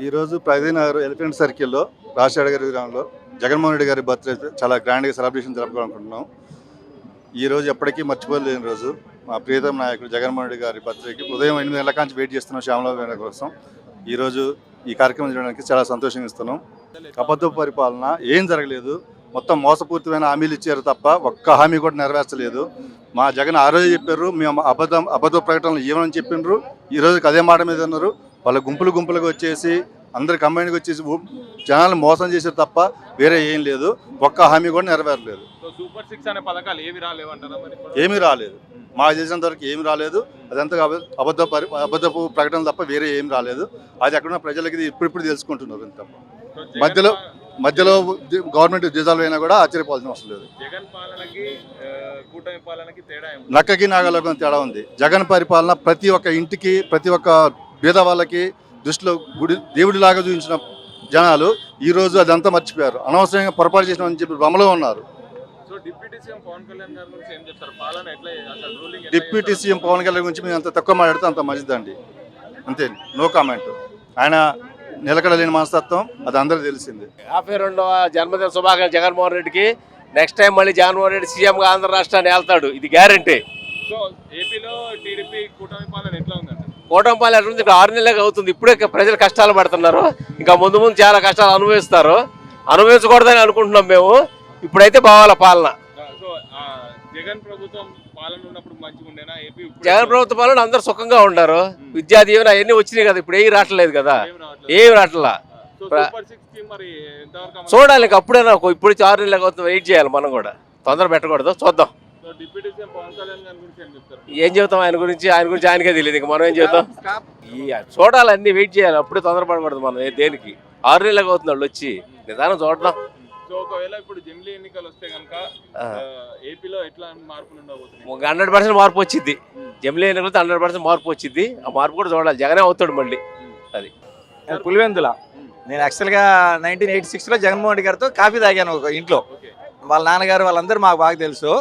ఈరోజు ప్రగతినగర్ ఎలిఫెంట్ సర్కిల్లో రాజశేఖర గారి గ్రామంలో జగన్మోహన్ రెడ్డి గారి బర్త్డే చాలా గ్రాండ్గా సెలబ్రేషన్ జరుపుకోవాలనుకుంటున్నాం. ఈరోజు ఎప్పటికీ మర్చిపోలేని రోజు. మా ప్రియతమ నాయకుడు జగన్మోహన్ రెడ్డి గారి బర్త్డేకి ఉదయం 8 గంటల నుంచి వెయిట్ చేస్తున్నాం శ్యామలారావు గారి కోసం. ఈరోజు ఈ కార్యక్రమం చేయడానికి చాలా సంతోషంగా ఇస్తున్నాం. అబద్ధ పరిపాలన ఏం జరగలేదు, మొత్తం మోసపూరితమైన హామీలు ఇచ్చారు తప్ప ఒక్క హామీ కూడా నెరవేర్చలేదు. మా జగన్ ఆ రోజు చెప్పారు, మేము అబద్ధ ప్రకటనలు ఏమని చెప్పిండ్రు, ఈరోజు అదే మాట మీద ఉన్నారు. వాళ్ళ గుంపులుగా వచ్చేసి అందరు కంబైన్గా వచ్చేసి జనాలను మోసం చేశారు తప్ప వేరే ఏం లేదు. ఒక్క హామీ కూడా నెరవేరలేదు. సూపర్ 6 అనే పథకాలు ఏమీ రాలేదు. మాకు చేసినంత వరకు ఏమి రాలేదు. అదంతా అబద్ధపు ప్రకటనలు తప్ప వేరే ఏం రాలేదు. అది అక్కడ ప్రజలకి ఇప్పుడు తెలుసుకుంటున్నారు తప్ప. మధ్యలో గవర్నమెంట్ డిజాల్వ్ అయినా కూడా ఆశ్చర్యపోవాల్సిన అవసరం లేదు. నక్కకి నాగలోకం తేడా ఉంది. జగన్ పరిపాలన ప్రతి ఒక్క ఇంటికి, ప్రతి ఒక్క పేద వాళ్ళకి దృష్టిలో దేవుడిలాగా చూపించిన జనాలు ఈరోజు అదంతా మర్చిపోయారు. అనవసరంగా పొరపాటు చేసినామని చెప్పి భ్రమలో ఉన్నారు. డిప్యూటీ సీఎం పవన్ కళ్యాణ్ గురించి మేము అంత తక్కువ మాట్లాడితే అంత మంచిదండి. అంతే, నో కామెంట్. ఆయన నిలకడలేని మనస్తత్వం అది అందరూ తెలిసింది. 52వ జన్మదిన శుభాకాంక్షలు జగన్మోహన్ రెడ్డికి. నెక్స్ట్ టైం మళ్ళీ జగన్మోహన్ రెడ్డి సీఎంగా ఆంధ్ర రాష్ట్రాన్ని వెళ్తాడు, ఇది గ్యారంటీ. కూటమి పాలన ఎట్లా ఉంది? ఇక్కడ 6 నెలలకు అవుతుంది. ఇప్పుడే ప్రజలు కష్టాలు పడుతున్నారు. ఇంకా ముందు చాలా కష్టాలు అనుభవిస్తారు. అనుభవించకూడదని అనుకుంటున్నాం మేము. ఇప్పుడైతే బావాల పాలన. జగన్ ప్రభుత్వం పాలన అందరు సుఖంగా ఉన్నారు. విద్యా దీవెన అవన్నీ వచ్చినాయి కదా, ఇప్పుడు ఏమి రావట్లేదు కదా, ఏమి రావట్లా. చూడాలి ఇంకా అప్పుడైనా. ఇప్పుడు 6 నెలలకు అవుతుంది, వెయిట్ చేయాలి. మనం కూడా తొందర పెట్టకూడదు, చూద్దాం. ఏం చెబుతాం ఆయన గురించి ఆయనకే తెలియదు. ఇంకా మనం ఏం చెబుతాం? చూడాలి, అన్ని వెయిట్ చేయాలి. అప్పుడే తొందరపడకూడదు మనం దేనికి. 6 నెలలకు అవుతుంది వాళ్ళు వచ్చి, నిదానం చూడడం. ఒకవేళ ఇప్పుడు జమిలీ ఎన్నికలు వస్తే కనుక ఏపీలో ఎట్లా మార్పులు ఉండబోతున్నాయి? 100% మార్పు వచ్చింది. జమిలీ ఎన్నికలు 100% మార్పు వచ్చింది. ఆ మార్పు కూడా చూడాలి. జగనే అవుతాడు మళ్ళీ. అది పులివెందుల. నేను యాక్చువల్గా 1986లో జగన్మోహన్ రెడ్డి గారితో కాఫీ తాగాను ఒక ఇంట్లో. వాళ్ళ నాన్నగారు వాళ్ళందరూ మాకు బాగా తెలుసు.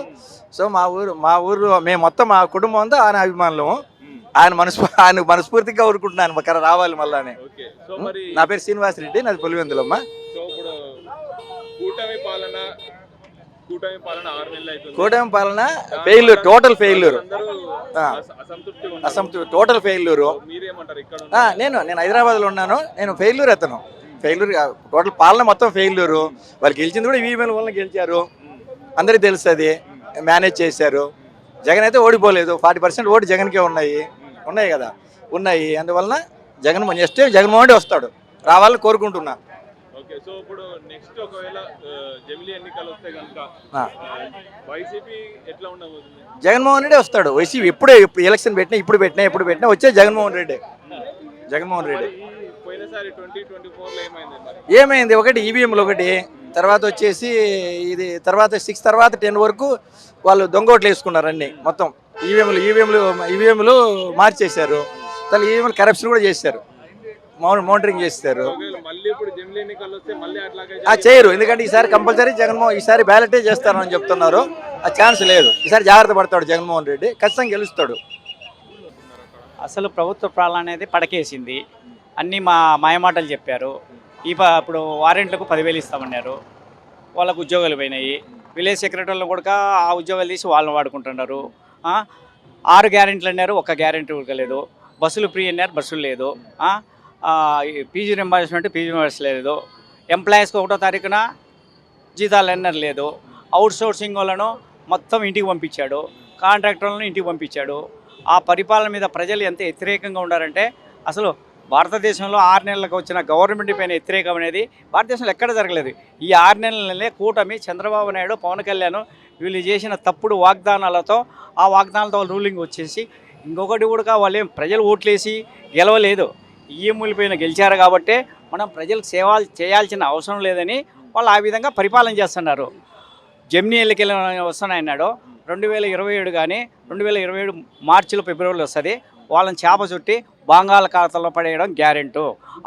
సో మా ఊరు మేము మొత్తం మా కుటుంబం అంతా ఆయన అభిమానులు. ఆయన మనస్ఫూర్తిగా ఊరుకుంటున్నాను ఇక్కడ రావాలి మళ్ళీ. నా పేరు శ్రీనివాస్ రెడ్డి, నాది పులివెందులమ్మ. కూటమి పాలన ఫెయిల్యూర్, టోటల్ ఫెయిల్యూర్, అసంతృప్తి, టోటల్ ఫెయిల్యూరు. నేను హైదరాబాద్లో ఉన్నాను. నేను ఫెయిల్యూర్ అతను. ఫెయిల్యూర్, టోటల్ పాలన మొత్తం ఫెయిల్యూరు. వాళ్ళు గెలిచింది కూడా ఈవీఎంల వల్ల గెలిచారు, అందరికీ తెలుస్తుంది. మేనేజ్ చేశారు. జగన్ అయితే ఓడిపోలేదు. 40% ఓటు జగన్కే ఉన్నాయి కదా, ఉన్నాయి. అందువలన నెక్స్ట్ జగన్మోహన్ రెడ్డి వస్తాడు, రావాలని కోరుకుంటున్నా. సో ఇప్పుడు నెక్స్ట్ ఒకవేళ జమిలీ ఎన్నికలు వస్తే కనుక వైసీపీ ఎట్లా ఉండబోతుంది? జగన్మోహన్ రెడ్డి వస్తాడు. వైసీపీ ఇప్పుడు ఎలక్షన్ ఎప్పుడు పెట్టినా వచ్చే జగన్మోహన్ రెడ్డి. పోయినసారి 2024లో ఏమైంది? ఒకటి ఈవీఎంలు, ఒకటి తర్వాత వచ్చేసి ఇది, తర్వాత 6 తర్వాత 10 వరకు వాళ్ళు దొంగోట్లు వేసుకున్నారు. అన్ని మొత్తం ఈవీఎంలు మార్చేశారు. తర్వాత ఈవీఎంలు కరప్షన్ కూడా చేశారు, మానిటరింగ్ చేస్తారు. చేయరు, ఎందుకంటే ఈసారి కంపల్సరీ ఈసారి బ్యాలెటే చేస్తారని చెప్తున్నారు. ఆ ఛాన్స్ లేదు. ఈసారి జాగ్రత్త పడతాడు జగన్మోహన్ రెడ్డి, ఖచ్చితంగా గెలుస్తాడు. అసలు ప్రభుత్వ పాలన అనేది పడకేసింది. అన్నీ మాయమాటలు చెప్పారు. ఇప్పుడు వారెంట్లకు 10,000 ఇస్తామన్నారు, వాళ్ళకు ఉద్యోగాలు పోయినాయి. విలేజ్ సెక్రటరీలు కూడా ఆ ఉద్యోగాలు తీసి వాళ్ళని వాడుకుంటున్నారు. 6 గ్యారెంటీలు అన్నారు, ఒక్క గ్యారెంటీ ఉడకలేదు. బస్సులు ఫ్రీ అన్నారు, బస్సులు లేదు. పీజీ రింబర్స్మెంట్ లేదు. ఎంప్లాయీస్కి 1వ తారీఖున జీతాలు అన్నారు లేదు. అవుట్ సోర్సింగ్ వాళ్ళను మొత్తం ఇంటికి పంపించాడు, కాంట్రాక్టర్లను ఇంటికి పంపించాడు. ఆ పరిపాలన మీద ప్రజలు ఎంత వ్యతిరేకంగా ఉన్నారంటే, అసలు భారతదేశంలో 6 నెలలకు వచ్చిన గవర్నమెంట్ పైన వ్యతిరేకం అనేది భారతదేశంలో ఎక్కడ జరగలేదు. ఈ 6 నెలలనే కూటమి, చంద్రబాబు నాయుడు, పవన్ కళ్యాణ్ వీళ్ళు చేసిన తప్పుడు వాగ్దానాలతో, ఆ వాగ్దానాలతో రూలింగ్ వచ్చేసి, ఇంకొకటి కూడా వాళ్ళు ప్రజలు ఓట్లేసి గెలవలేదు, ఈఎంఐల పైన గెలిచారు. కాబట్టి మనం ప్రజలకు సేవలు చేయాల్సిన అవసరం లేదని వాళ్ళు ఆ విధంగా పరిపాలన చేస్తున్నారు. జమినీ ఎన్నికలు వస్తున్నాయన్నాడు. 2027 కానీ 2027 మార్చిలో, ఫిబ్రవరిలో వస్తుంది. వాళ్ళని చేప చుట్టి బంగాళాఖాతంలో పడేయడం గ్యారెంటీ.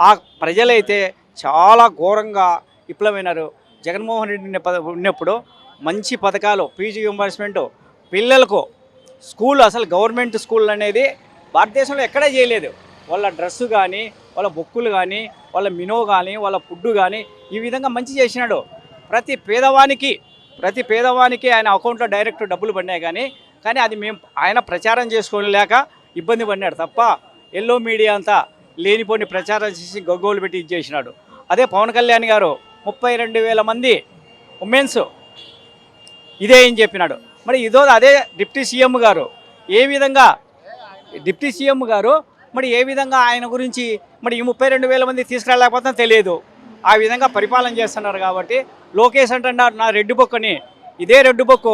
ఆ ప్రజలైతే చాలా ఘోరంగా విప్లవమైనారు. జగన్మోహన్ రెడ్డి ఉన్నప్పుడు మంచి పథకాలు, పీజీ రింబర్స్మెంట్, పిల్లలకు స్కూల్, అసలు గవర్నమెంట్ స్కూల్ అనేది భారతదేశంలో ఎక్కడా చేయలేదు. వాళ్ళ డ్రెస్సు కానీ వాళ్ళ బొక్కులు కానీ వాళ్ళ మినో కానీ వాళ్ళ ఫుడ్ కానీ ఈ విధంగా మంచి చేసినాడు. ప్రతి పేదవానికి ఆయన అకౌంట్లో డైరెక్ట్ డబ్బులు పడినాయి కానీ అది మేము ఆయన ప్రచారం చేసుకోలేక ఇబ్బంది పడినాడు తప్ప ఎల్లో మీడియా అంతా లేనిపోని ప్రచారం చేసి గగ్గోలు పెట్టి ఇచ్చేసినాడు. అదే పవన్ కళ్యాణ్ గారు 32,000 మంది ఉమెన్స్ ఇదే ఏం చెప్పినాడు. మరి అదే డిప్యూటీ సీఎం గారు మరి ఏ విధంగా ఆయన గురించి మరి ఈ 32,000 మంది తీసుకురాలేకపోతే తెలియదు. ఆ విధంగా పరిపాలన చేస్తున్నారు కాబట్టి లోకేష్ అంటున్నారు నా రెడ్ బుక్ అని. ఇదే రెడ్ బుక్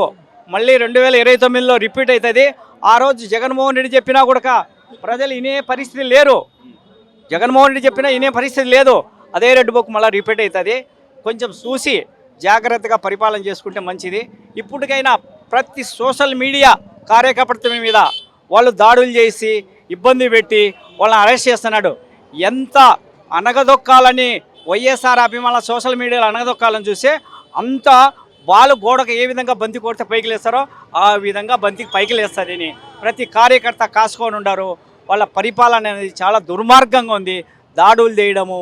మళ్ళీ 2029లో రిపీట్ అవుతుంది. ఆ రోజు జగన్మోహన్ రెడ్డి చెప్పినా కూడా ప్రజలు వినే పరిస్థితి లేరు. జగన్మోహన్ రెడ్డి చెప్పినా వినే పరిస్థితి లేదు. అదే రెడ్ బుక్ మళ్ళీ రిపీట్ అవుతుంది. కొంచెం చూసి జాగ్రత్తగా పరిపాలన చేసుకుంటే మంచిది. ఇప్పటికైనా ప్రతి సోషల్ మీడియా కార్యకర్తల మీద వాళ్ళు దాడులు చేసి ఇబ్బంది పెట్టి వాళ్ళని అరెస్ట్ చేస్తున్నాడు. ఎంత అనగదొక్కాలని వైఎస్ఆర్ అభిమానుల సోషల్ మీడియాలో అనగదొక్కాలని చూస్తే అంత వాళ్ళు గోడకు ఏ విధంగా బంతి కొడితే పైకి లేస్తారో ఆ విధంగా బంతికి పైకి లేస్తారని ప్రతి కార్యకర్త కాసుకొని ఉన్నారు. వాళ్ళ పరిపాలన అనేది చాలా దుర్మార్గంగా ఉంది. దాడులు చేయడము,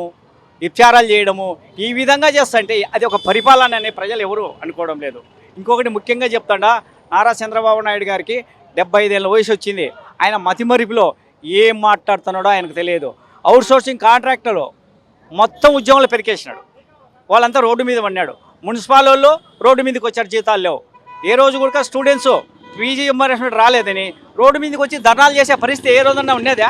విచారాలు చేయడము ఈ విధంగా చేస్తుంటే అది ఒక పరిపాలన అనే ప్రజలు ఎవరు అనుకోవడం లేదు. ఇంకొకటి ముఖ్యంగా చెప్తాడా, నారా చంద్రబాబు నాయుడు గారికి 75 ఏళ్ళ వయసు వచ్చింది. ఆయన మతిమరుపులో ఏం మాట్లాడుతున్నాడో ఆయనకు తెలియదు. అవుట్ సోర్సింగ్ కాంట్రాక్టర్లు మొత్తం ఉద్యోగాలు పెరికేసినాడు. వాళ్ళంతా రోడ్డు మీద పడినాడు. మున్సిపల్ వాళ్ళు రోడ్డు మీదకి వచ్చారు, జీతాలు లేవు. ఏ రోజు కూడా స్టూడెంట్స్ పీజీ ఎంబర్స్మెంట్ రాలేదని రోడ్డు మీదకి వచ్చి ధర్నాలు చేసే పరిస్థితి ఏ రోజన్నా ఉండేదా?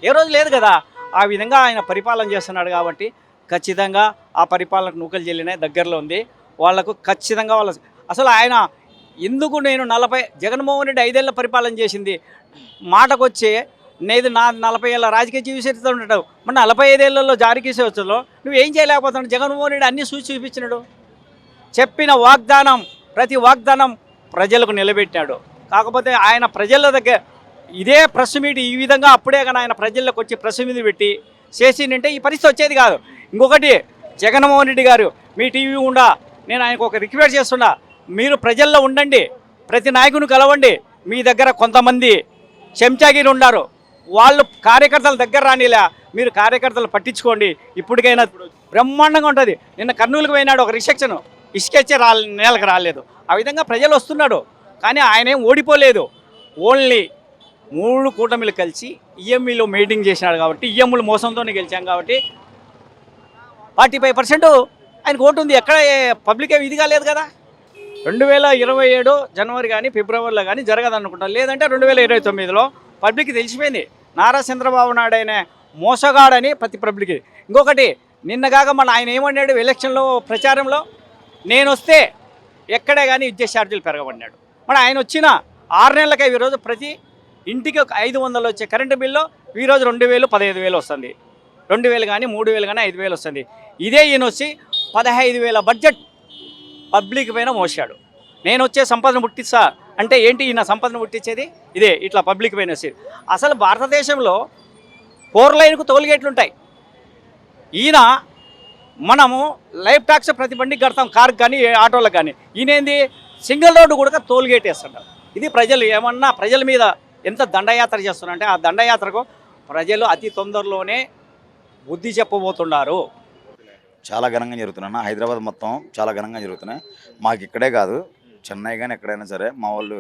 ఏ రోజు లేదు కదా. ఆ విధంగా ఆయన పరిపాలన చేస్తున్నాడు కాబట్టి ఖచ్చితంగా ఆ పరిపాలనకు నూకలు చెల్లినాయి, దగ్గరలో ఉంది. వాళ్లకు ఖచ్చితంగా అసలు ఆయన ఎందుకు నేను జగన్మోహన్ రెడ్డి 5 ఏళ్ళ పరిపాలన చేసింది మాటకు వచ్చే నేను నా 40 ఏళ్ళ రాజకీయ జీవితం ఉంటావు. మన 45 ఏళ్లలో జారీకేసే వచ్చలో నువ్వు ఏం చేయలేకపోతున్నావు? జగన్మోహన్ రెడ్డి అన్నీ చూపించినాడు. చెప్పిన వాగ్దానం ప్రతి వాగ్దానం ప్రజలకు నిలబెట్టాడు. కాకపోతే ఆయన ప్రజల దగ్గర ఇదే ప్రెస్ మీట్ ఈ విధంగా అప్పుడే కానీ ఆయన ప్రజల్లోకి వచ్చి ప్రెస్ మీట్ పెట్టి చేసిందంటే ఈ పరిస్థితి వచ్చేది కాదు. ఇంకొకటి జగన్మోహన్ రెడ్డి గారు మీ టీవీ నేను ఆయనకు ఒక రిక్వెస్ట్ చేస్తున్నా, మీరు ప్రజల్లో ఉండండి, ప్రతి నాయకుని కలవండి. మీ దగ్గర కొంతమంది చెంచాగిరి ఉన్నారు, వాళ్ళు కార్యకర్తల దగ్గర రానిలే, మీరు కార్యకర్తలు పట్టించుకోండి. ఇప్పటికైనా బ్రహ్మాండంగా ఉంటుంది. నిన్న కర్నూలుకు పోయినాడు, ఒక రిసెప్షన్ ఇసుకెచ్చే నేలకు రాలేదు. ఆ విధంగా ప్రజలు వస్తున్నాడు. కానీ ఆయన ఏం ఓడిపోలేదు. ఓన్లీ 3 కూటమిలు కలిసి ఈఎంఈలో మీటింగ్ చేసినాడు కాబట్టి ఈఎంలు మోసంతోనే గెలిచాం కాబట్టి 45% ఆయనకు ఓటు ఉంది. ఎక్కడ పబ్లిక్ ఏమి ఇది కాలేదు కదా. 2027 జనవరి కానీ ఫిబ్రవరిలో కానీ జరగదనుకుంటాను. లేదంటే 2029లో పబ్లిక్కి తెలిసిపోయింది నారా చంద్రబాబు నాయుడు అయినా మోసగాడని ప్రతి పబ్లిక్కి. ఇంకొకటి నిన్నగాక మన ఆయన ఏమన్నాడు ఎలక్షన్లో ప్రచారంలో, నేను వస్తే ఎక్కడే కానీ విద్యుత్ ఛార్జీలు పెరగబడినాడు. మరి ఆయన వచ్చిన 6 నెలలకే ఈరోజు ప్రతి ఇంటికి 500 వచ్చే కరెంటు బిల్లు ఈరోజు 2,000 15,000 వస్తుంది. 2,000 కానీ 3,000 కానీ 5,000 వస్తుంది. ఇదే ఈయన వచ్చి 15,000 బడ్జెట్ పబ్లిక్ పైన మోసాడు. నేను వచ్చే సంపదను పుట్టిస్తా అంటే ఏంటి? ఈయన సంపదను పుట్టించేది ఇదే, ఇట్లా పబ్లిక్ పైన వచ్చేది. అసలు భారతదేశంలో 4 లైన్కు టోల్గేట్లు ఉంటాయి. ఈయన మనము లైఫ్ ట్యాక్స్ ప్రతి బండికి కడతాం, కార్కి కానీ ఆటోలకు కానీ. ఈయనేంది సింగిల్ రోడ్డు కూడా టోల్గేట్ వేస్తుంటారు. ఇది ప్రజలు ఏమన్నా ప్రజల మీద ఎంత దండయాత్ర చేస్తున్నారంటే ఆ దండయాత్రకు ప్రజలు అతి తొందరలోనే బుద్ధి చెప్పబోతున్నారు. చాలా ఘనంగా జరుగుతున్నాయి. హైదరాబాద్ మొత్తం చాలా ఘనంగా జరుగుతున్నాయి. మాకు ఇక్కడే కాదు, చెన్నై కానీ ఎక్కడైనా సరే మా వాళ్ళు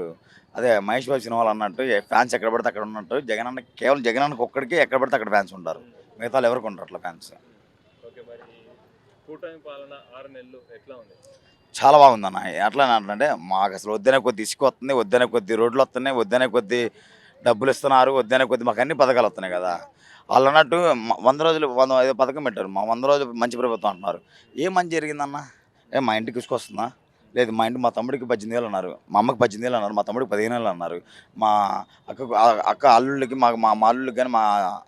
అదే మహేష్ బాబు సినిమాలు అన్నట్టు ఫ్యాన్స్ ఎక్కడ పడితే అక్కడ ఉన్నట్టు జగనన్న కేవలం జగనన్నకి ఒక్కడికి ఎక్కడ పడితే అక్కడ ఫ్యాన్స్ ఉంటారు. మిగతా ఎవరికి ఉండరు అట్లా ఫ్యాన్స్. కూటమి పాలన 6 నెలలు ఎట్లా ఉంది? చాలా బాగుందన్న. ఎట్లా అంటే మాకు అసలు వద్దనే కొద్ది ఇసుక వస్తుంది, వద్దనే కొద్ది రోడ్లు వస్తున్నాయి, వద్దనే కొద్ది డబ్బులు ఇస్తున్నారు, వద్దనే కొద్ది మాకు అన్ని పథకాలు వస్తున్నాయి కదా. వాళ్ళు అన్నట్టు 100 రోజులు 100 పథకం పెట్టారు. మా 100 రోజులు మంచి ప్రభుత్వం అంటున్నారు. ఏం మంచి జరిగిందన్న? మా ఇంటికి ఇసుక వస్తుందా? లేదు. మా తమ్ముడికి 18,000 అన్నారు, మా అమ్మకి 18,000 అన్నారు, మా తమ్ముడికి 15,000 అన్నారు, మా అక్క అల్లుళ్ళకి మా అల్లుళ్ళకి కానీ మా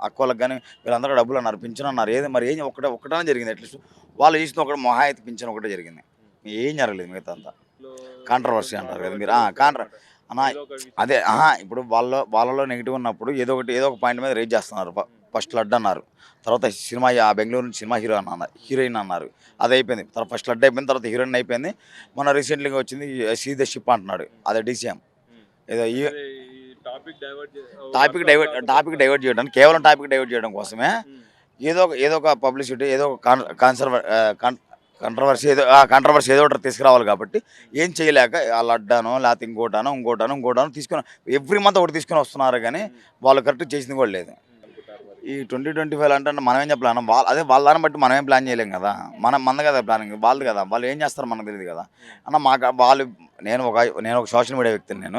అక్క వాళ్ళకి కానీ వీళ్ళందరూ డబ్బులు అన్నారు, పింఛన్ అన్నారు. ఏది మరి ఏం ఒక్కటనే జరిగింది. అట్లీస్ట్ వాళ్ళు చేసిన ఒకటి మొహా అయితే పింఛన్ ఒకటే జరిగింది, ఏం జరగలేదు. మిగతా అంతా కాంట్రవర్సీ అంటారు కదా మీరు. అదే ఇప్పుడు వాళ్ళలో నెగిటివ్ ఉన్నప్పుడు ఏదో ఒక పాయింట్ మీద రేజ్ చేస్తున్నారు. ఫస్ట్ లడ్ అన్నారు, తర్వాత సినిమా బెంగళూరు నుంచి సినిమా హీరోయిన్ అన్నారు, అది అయిపోయింది. తర్వాత ఫస్ట్ లడ్ అయిపోయింది, తర్వాత హీరోయిన్ అయిపోయింది. మొన్న రీసెంట్లీగా వచ్చింది సీ ద షిప్ అంటున్నాడు, అదే డీసీఎం. ఏదో టాపిక్ డైవర్ట్ చేయడానికి, కేవలం టాపిక్ డైవర్ట్ చేయడం కోసమే ఏదో ఒక పబ్లిసిటీ, ఏదో ఒక కంట్రవర్సీ ఏదో ఒకటి తీసుకురావాలి కాబట్టి ఏం చేయలేక వాళ్ళు అడ్డానో లేకపోతే ఇంకోటానో తీసుకొని ఎవ్రీ మంత్ ఒకటి తీసుకొని వస్తున్నారు, కానీ వాళ్ళు కరెక్ట్ చేసింది కూడా లేదు. ఈ 2025 అంటే మనం ఏం చెప్పలేము, వాళ్ళ దాన్ని బట్టి మనం ఏం ప్లాన్ చేయలేం కదా, మంద కదా ప్లానింగ్, వాళ్ళు కదా, వాళ్ళు ఏం చేస్తారో మనకు తెలియదు కదా అన్న. నేను ఒక సోషల్ మీడియా వ్యక్తిని,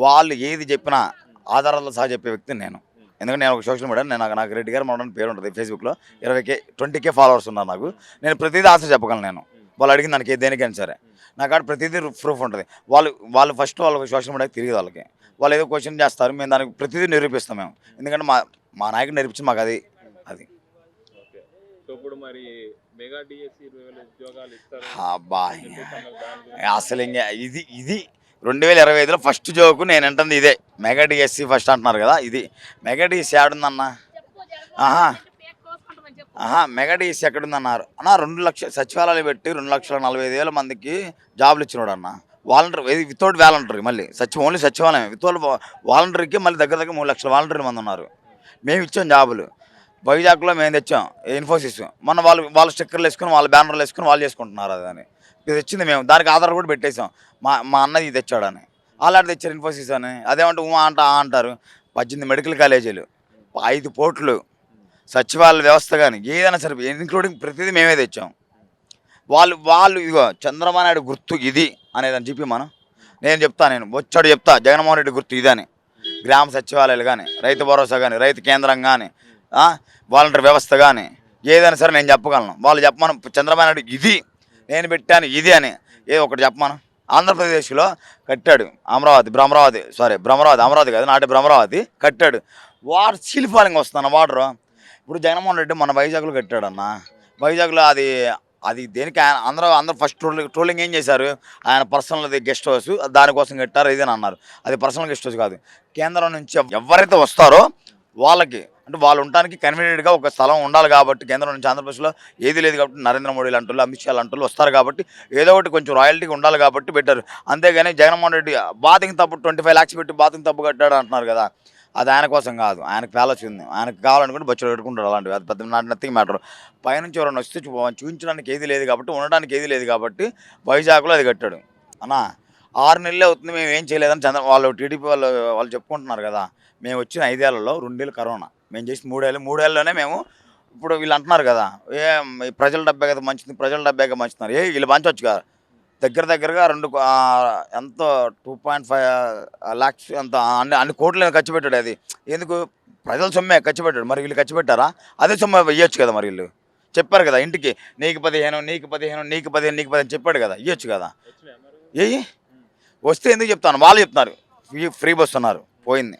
వాళ్ళు ఏది చెప్పినా ఆధారాలతో సహా చెప్పే వ్యక్తిని నేను. ఎందుకంటే నేను ఒక సోషల్ మీడియా, నాకు రెడ్డి గారు మన పేరు ఉంటుంది ఫేస్బుక్లో, 20K ఫాలోవర్స్ ఉన్నారు నాకు. నేను ప్రతిదీ ఆన్సర్ చెప్పగలను నేను, వాళ్ళు అడిగిన దానికి దేనికైనా సరే నాకు ఆడ ప్రతిదీ ప్రూఫ్ ఉంటుంది. వాళ్ళు ఫస్ట్ వాళ్ళకి సోషల్ మీడియాకి తిరిగి వాళ్ళు ఏదో క్వశ్చన్ చేస్తారు, మేము దానికి ప్రతిదీ నిరూపిస్తాం మేము. ఎందుకంటే మా నాయకుడు నేర్పించి మాకు అది. ఇప్పుడు మరి మెగా డిఎస్సి 20,000 ఉద్యోగాలు ఇస్తారు అబ్బా అసలు ఇంకా ఇది 2025లో ఫస్ట్ జోకు నేను అంటుంది ఇదే. మెగా డిఎస్సి ఫస్ట్ అంటున్నారు కదా, ఇది మెగా డిఎస్సి ఆడుందన్న. మెగా డిఎస్సి ఎక్కడుందన్నారు అన్న. 2 లక్షల సచివాలయాలు పెట్టి 2,40,000 మందికి జాబులు ఇచ్చినాడు అన్న. వాలంటీర్ వితౌట్ వాలంటరీ, మళ్ళీ ఓన్లీ సచివాలయం వితౌట్ వాలంటరీకి మళ్ళీ దగ్గర 3 లక్షల వాలంటీర్ మంది ఉన్నారు. మేము ఇచ్చాం జాబులు. వైజాగ్లో మేము తెచ్చాం ఇన్ఫోసిస్. మన వాళ్ళు స్టిక్కర్లు వేసుకుని, వాళ్ళ బ్యానర్లు వేసుకుని వాళ్ళు చేసుకుంటున్నారు. అది ఇది తెచ్చింది మేము, దానికి ఆధార్ కూడా పెట్టేసాం. మా అన్నది ఇది తెచ్చాడని. అలాంటి తెచ్చారు ఇన్ఫోసిస్ అని. అదేమంటే అంటారు. 18 మెడికల్ కాలేజీలు, 5 పోర్టులు, సచివాలయ వ్యవస్థ కానీ ఏదైనా సరే ఇంక్లూడింగ్ ప్రతిదీ మేమే తెచ్చాం. వాళ్ళు ఇదిగో చంద్రబాబు నాయుడు గుర్తు ఇది అనేదని చెప్పి నేను చెప్తా జగన్మోహన్ రెడ్డి గుర్తు ఇదని. గ్రామ సచివాలయాలు కానీ, రైతు భరోసా కానీ, రైతు కేంద్రం కానీ, వాలంటీర్ వ్యవస్థ కానీ ఏదైనా సరే నేను చెప్పగలను. వాళ్ళు చెప్పమను చంద్రబాబు నాయుడు ఇది నేను పెట్టాను ఇది అని ఒకటి చెప్పమను. ఆంధ్రప్రదేశ్లో కట్టాడు అమరావతి కాదు, నాటి భ్రమరావతి కట్టాడు. సీల్ ఫాలింగ్ వస్తున్న వాటర్. ఇప్పుడు జగన్మోహన్ రెడ్డి మన వైజాగ్లో కట్టాడన్న. వైజాగ్లో అది దేనికి అందరూ ఫస్ట్ ట్రోలింగ్ ఏం చేశారు, ఆయన పర్సనల్ గెస్ట్ హౌస్ దానికోసం కట్టారు ఇదని అన్నారు. అది పర్సనల్ గెస్ట్ హౌస్ కాదు, కేంద్రం నుంచి ఎవరైతే వస్తారో వాళ్ళకి, అంటే వాళ్ళు ఉండడానికి కన్వీనియంట్గా ఒక స్థలం ఉండాలి కాబట్టి కేంద్రం నుంచి. ఆంధ్రప్రదేశ్లో ఏది లేదు కాబట్టి నరేంద్ర మోడీ లాంటి అమిత్ షా లాంటి వస్తారు కాబట్టి ఏదో ఒకటి కొంచెం రాయల్టీగా ఉండాలి కాబట్టి పెట్టారు. అంతేగాని జగన్మోహన్ రెడ్డి బాతింగ్ తప్పు 25 lakhs పెట్టి బాతింగ్ తప్పు కట్టాడు అంటున్నారు కదా, అది ఆయన కోసం కాదు. ఆయనకు ప్యాలెస్ ఉంది, ఆయనకు కావాలనుకుంటే బొచ్చలు పెట్టుకుంటాడు. అలాంటివి అది పెద్ద నథింగ్ మ్యాటర్. పైనుంచి ఎవరైనా వస్తే చూపించడానికి ఏది లేదు కాబట్టి, ఉండడానికి ఏది లేదు కాబట్టి వైజాగ్లో అది కట్టాడు అన్న. 6 నెలలే అవుతుంది మేము ఏం చేయలేదని వాళ్ళు టీడీపీ వాళ్ళు చెప్పుకుంటున్నారు కదా. మేము వచ్చిన 5 ఏళ్లలో 2 ఏళ్ళు కరోనా, మేము చేసిన 3 ఏళ్ళలోనే మేము. ఇప్పుడు వీళ్ళు అంటున్నారు కదా ప్రజల డబ్బే కదా మంచుతున్నారు. వీళ్ళు పంచవచ్చు కదా. దగ్గరగా ఎంతో 2.5 lakhs ఎంత అన్ని కోట్లు ఖర్చు పెట్టాడు. అది ఎందుకు? ప్రజల సొమ్మే ఖర్చు పెట్టాడు. మరి వీళ్ళు ఖర్చు పెట్టారా? అదే సొమ్ము ఇవ్వచ్చు కదా. మరి వీళ్ళు చెప్పారు కదా, ఇంటికి నీకు 15 చెప్పాడు కదా, ఇవ్వచ్చు కదా. వస్తే ఎందుకు చెప్తాను? వాళ్ళు చెప్తున్నారు ఫ్రీ బస్ అన్నారు, పోయింది.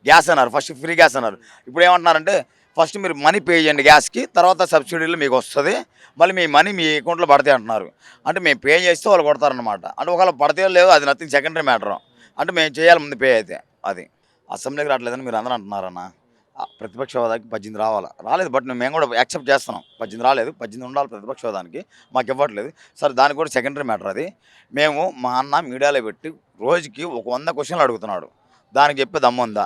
గ్యాస్ అన్నారు, ఫస్ట్ ఫ్రీ గ్యాస్ అన్నారు. ఇప్పుడు ఏమంటున్నారంటే ఫస్ట్ మీరు మనీ పే చేయండి గ్యాస్కి, తర్వాత సబ్సిడీలు మీకు వస్తుంది, మళ్ళీ మీ మనీ మీ అకౌంట్లో పడతాయి అంటున్నారు. అంటే మేము పే చేస్తే వాళ్ళు కొడతారనమాట. అంటే ఒకవేళ పడితే లేవు, అది నథింగ్, సెకండరీ మ్యాటర్. అంటే మేము చేయాలి ముందు పే అయితే. అది అసెంబ్లీకి రావట్లేదని మీరు అందరూ అంటున్నారన్న. ప్రతిపక్ష హోదాకి 18 రాలేదు. బట్ మేము కూడా యాక్సెప్ట్ చేస్తున్నాం. 18 రాలేదు, 18 ఉండాలి ప్రతిపక్ష హోదానికి, మాకు ఇవ్వట్లేదు. సరే దానికి కూడా సెకండరీ మ్యాటర్ అది. మా అన్న మీడియాలో పెట్టి రోజుకి 100 క్వశ్చన్లు అడుగుతున్నాడు. దానికి చెప్పే దమ్ముందా?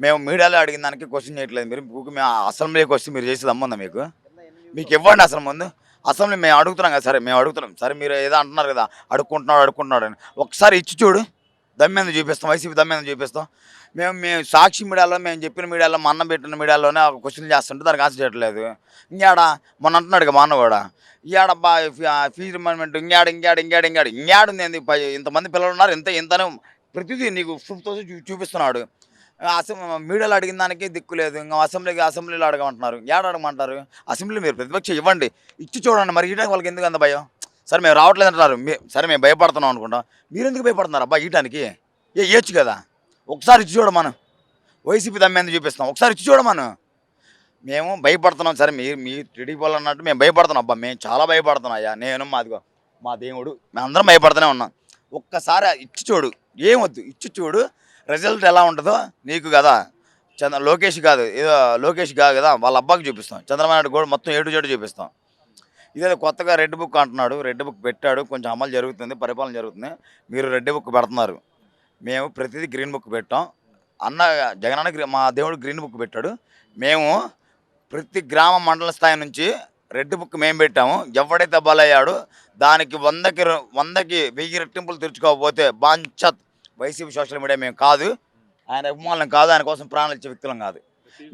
మేము మీడియాలో అడిగిన దానికి క్వశ్చన్ చేయట్లేదు. మేము అసెంబ్లీకి వస్తే మీరు చేసే దమ్ముందా? మీకు ఇవ్వండి అసలు ముందు. అసెంబ్లీ మేము అడుగుతున్నాం కదా. మేము అడుగుతున్నాం సరే, మీరు ఏదో అంటున్నారు కదా అడుక్కుంటున్నాడు అని. ఒకసారి ఇచ్చి చూడు, దమ్మెందు చూపిస్తాం, వైసీపీ దమ్మెందు చూపిస్తాం. మేము సాక్షి మీడియాలో, మేము చెప్పిన మీడియాలో, మా అన్న పెట్టిన మీడియాలోనే క్వశ్చన్ చేస్తుంటే దానికి ఆన్సర్ చేయట్లేదు. ఇంకాడ మొన్న అంటున్నాడు కదా మా అన్న కూడా, ఇంకాడబ్బా ఫీజు రిమెంబర్మెంట్ ఇంకాడుంది. ఇంతమంది పిల్లలు ఉన్నారు, ఇంతనే ప్రతిదీ నీకు ప్రూఫ్తో చూపిస్తున్నాడు. మీడియాలో అడిగిన దానికి దిక్కు లేదు. ఇంకా అసెంబ్లీలో అడగమంటున్నారు. అడగమంటారు? అసెంబ్లీలో మీరు ప్రతిపక్షం ఇవ్వండి, ఇచ్చి చూడండి. మరి ఇవ్వడానికి వాళ్ళకి ఎందుకు అంత భయం? సరే మేము రావట్లేదు అంటున్నారు, సరే మేము భయపడుతున్నాం అనుకుంటాం. మీరు ఎందుకు భయపడుతున్నారు? అబ్బా ఇవ్వడానికి ఇవ్వచ్చు కదా. ఒకసారి ఇచ్చి చూడమను. వైసీపీ దమ్మెందుకు చూపిస్తాం, ఒకసారి ఇచ్చి చూడమను. మేము భయపడుతున్నాం. సరే మీ టీడీపీ వాళ్ళు అన్నట్టు మేము భయపడుతున్నాం. అబ్బా మేము చాలా భయపడుతున్నాం అయ్యా, నేను మా దేవుడు, మేమందరం భయపడుతూనే ఉన్నాం. ఒక్కసారి ఇచ్చి చూడు, ఏమొద్దు, ఇచ్చి చూడు, రిజల్ట్ ఎలా ఉంటుందో నీకు కదా. లోకేష్ కాదు కదా, వాళ్ళ అబ్బాకి చూపిస్తాం. చంద్రబాబు నాయుడు కూడా మొత్తం A to Z చూపిస్తాం. ఇదే కొత్తగా రెడ్ బుక్ అంటున్నాడు. రెడ్ బుక్ పెట్టాడు, కొంచెం అమలు జరుగుతుంది, పరిపాలన జరుగుతుంది. మీరు రెడ్ బుక్ పెడుతున్నారు. మేము ప్రతిదీ గ్రీన్ బుక్ పెట్టాం. జగనన్న మా దేవుడు గ్రీన్ బుక్ పెట్టాడు. మేము ప్రతి గ్రామ మండల స్థాయి నుంచి రెడ్ బుక్ మేము పెట్టాము. ఎవడైతే బలయ్యాడో దానికి 100కి 1000 రెట్టింపులు తెరుచుకోకపోతే బాంచత్ వైసీపీ సోషల్ మీడియా మేము కాదు, ఆయన అభిమానులం కాదు, ఆయన కోసం ప్రాణాలు ఇచ్చే వ్యక్తులం కాదు.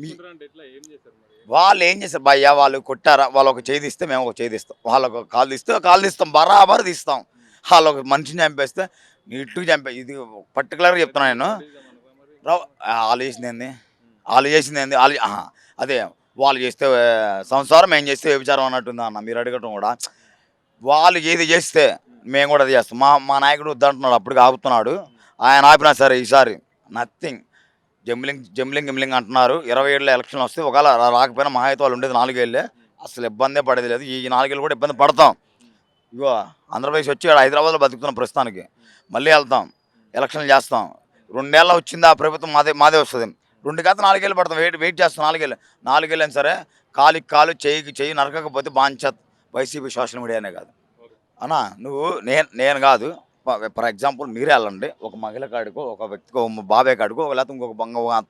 తీసుకుంటారంటే ఎట్లా ఏం చేస్తారు మరి? వాళ్ళు ఏం చేస్తారు భయ్యా, వాళ్ళు కొట్టారా, వాళ్ళు ఒక చేయి తీస్తే మేము ఒక చేయి తీస్తాం, వాళ్ళకు ఒక కాలు తీస్తే ఒక కాలు తీస్తాం, బరాబర్ తీస్తాం. వాళ్ళు ఒక మనిషిని చంపేస్తే నీట్గా చంపే, ఇది పర్టికులర్గా చెప్తున్నాను నేను. వాళ్ళు చేసింది ఏంది అదే వాళ్ళు చేస్తే సంసారం, మేము చేస్తే వ్యభిచారం అన్నట్టుంది అన్న. మీరు అడగటం కూడా వాళ్ళు ఏది చేస్తే మేము కూడా అది చేస్తాం. మా నాయకుడు వద్దంటున్నాడు, అప్పటికి ఆపుతున్నాడు. ఆయన ఆపినా సరే ఈసారి నథింగ్. జంబ్లింగ్ అంటున్నారు. 27లో ఎలక్షన్లు వస్తే ఒకవేళ రాకపోయినా మహా అయితే వాళ్ళు ఉండేది 4 ఏళ్ళే, అసలు ఇబ్బందే పడేది లేదు. ఈ 4 ఏళ్ళు కూడా ఇబ్బంది పడతాం. ఇగో ఆంధ్రప్రదేశ్ వచ్చి ఇక్కడ హైదరాబాద్లో బతుకుతున్నాం ప్రస్తుతానికి. మళ్ళీ వెళ్తాం, ఎలక్షన్లు చేస్తాం. 2 ఏళ్ళ వచ్చింది ఆ ప్రభుత్వం, మాదే వస్తుంది. 2 కాదు 4 ఏళ్ళు పడతాం. వెయిట్ చేస్తాం. 4 ఏళ్ళు అయినా సరే కాలుకి కాలు, చెయ్యి నరకకపోతే బాంచత్ వైసీపీ సోషల్ మీడియానే కాదు అన్నా. నువ్వు నేను కాదు, ఫర్ ఎగ్జాంపుల్ మీరే వెళ్ళండి, ఒక మహిళ కాడుకో, ఒక వ్యక్తికో, బాబాయ్ కాడుకో, లేకపోతే ఇంకొక